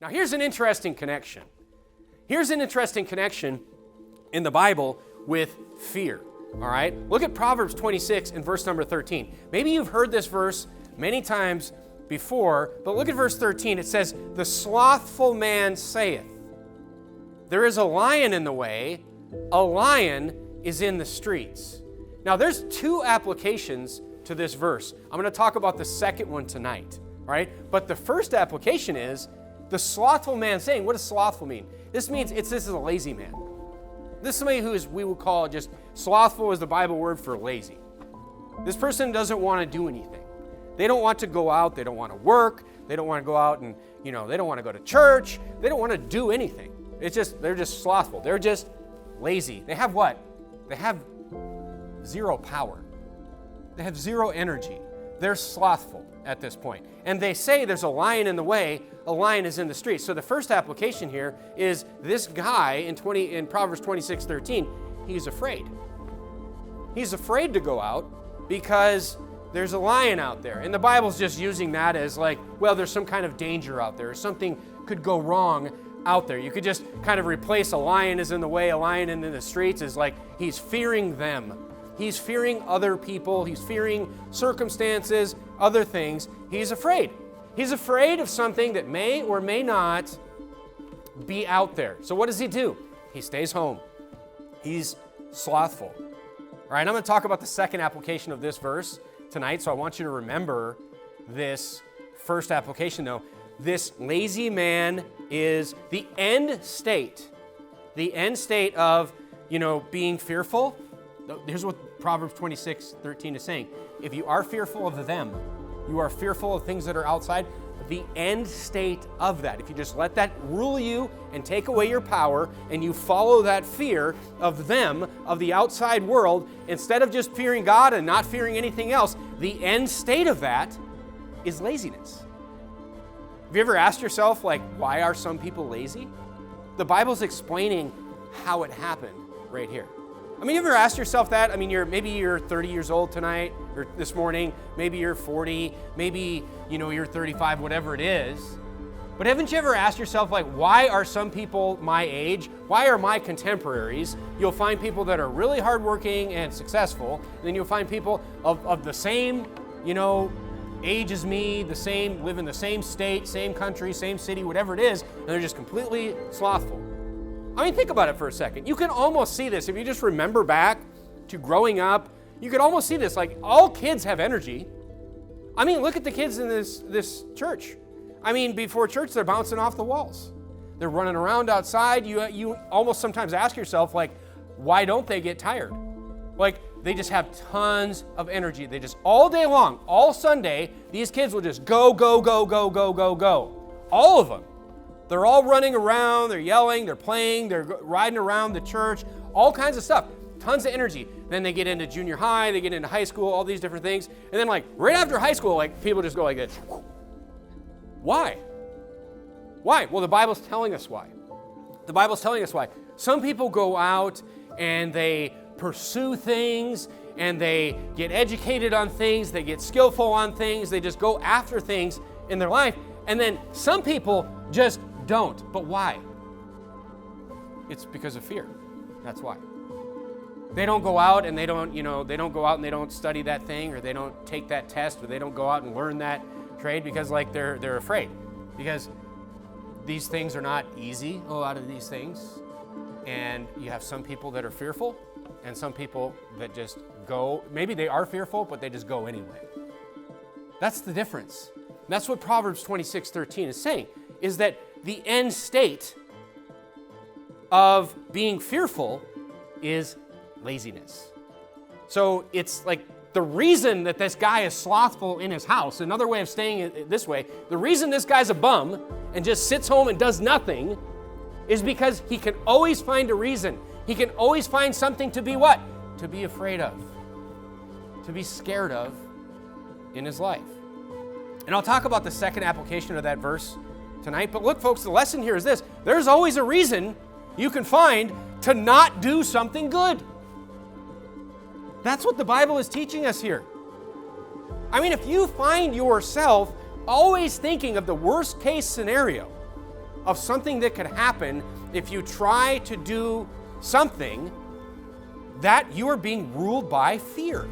Now here's an interesting connection. Here's an interesting connection in the Bible with fear. All right? Look at Proverbs 26 and verse number 13. Maybe you've heard this verse many times before, but look at verse 13. It says, "The slothful man saith, there is a lion in the way, a lion is in the streets." Now there's two applications to this verse. I'm going to talk about the second one tonight. All right? But the first application is the slothful man saying. What does slothful mean? This means this is a lazy man. This is somebody who we would call just slothful is the Bible word for lazy. This person doesn't want to do anything. They don't want to go out. They don't want to work. They don't want to go out and, they don't want to go to church. They don't want to do anything. They're just slothful. They're just lazy. They have what? They have zero power. They have zero energy. They're slothful at this point. And they say there's a lion in the way, a lion is in the street. So the first application here is this guy in Proverbs 26:13, he's afraid. He's afraid to go out because there's a lion out there. And the Bible's just using that as like, well, there's some kind of danger out there, or something could go wrong out there. You could just kind of replace a lion is in the way, a lion in the streets is like he's fearing them. He's fearing other people. He's fearing circumstances, other things. He's afraid. He's afraid of something that may or may not be out there. So what does he do? He stays home. He's slothful. All right, I'm going to talk about the second application of this verse tonight, so I want you to remember this first application, though. This lazy man is the end state of, being fearful. Here's what Proverbs 26:13 is saying. If you are fearful of them, you are fearful of things that are outside, the end state of that, if you just let that rule you and take away your power and you follow that fear of them, of the outside world, instead of just fearing God and not fearing anything else, the end state of that is laziness. Have you ever asked yourself, why are some people lazy? The Bible's explaining how it happened right here. You ever asked yourself that? Maybe you're 30 years old tonight or this morning. Maybe you're 40. Maybe, you're 35, whatever it is. But haven't you ever asked yourself, why are some people my age? Why are my contemporaries? You'll find people that are really hardworking and successful. And then you'll find people of the same, age as me, live in the same state, same country, same city, whatever it is, and they're just completely slothful. Think about it for a second. You can almost see this. If you just remember back to growing up, you can almost see this. All kids have energy. Look at the kids in this church. Before church, they're bouncing off the walls. They're running around outside. You almost sometimes ask yourself, why don't they get tired? They just have tons of energy. They just, all day long, all Sunday, these kids will just go, go, go, go, go, go, go. All of them. They're all running around, they're yelling, they're playing, they're riding around the church, all kinds of stuff, tons of energy. Then they get into junior high, they get into high school, all these different things. And then right after high school, people just go like this. Why? Why? Well, the Bible's telling us why. The Bible's telling us why. Some people go out and they pursue things and they get educated on things, they get skillful on things, they just go after things in their life. And then some people just don't. But why? It's because of fear. That's why. They don't go out and they don't study that thing, or they don't take that test, or they don't go out and learn that trade because they're afraid. Because these things are not easy, a lot of these things. And you have some people that are fearful and some people that just go, maybe they are fearful, but they just go anyway. That's the difference. That's what Proverbs 26:13 is saying, is that the end state of being fearful is laziness. So it's the reason that this guy is slothful in his house, another way of saying it this way, the reason this guy's a bum and just sits home and does nothing is because he can always find a reason. He can always find something to be what? To be afraid of, to be scared of in his life. And I'll talk about the second application of that verse tonight. But look, folks, the lesson here is this. There's always a reason you can find to not do something good. That's what the Bible is teaching us here. If you find yourself always thinking of the worst case scenario, of something that could happen if you try to do something, that you are being ruled by fear.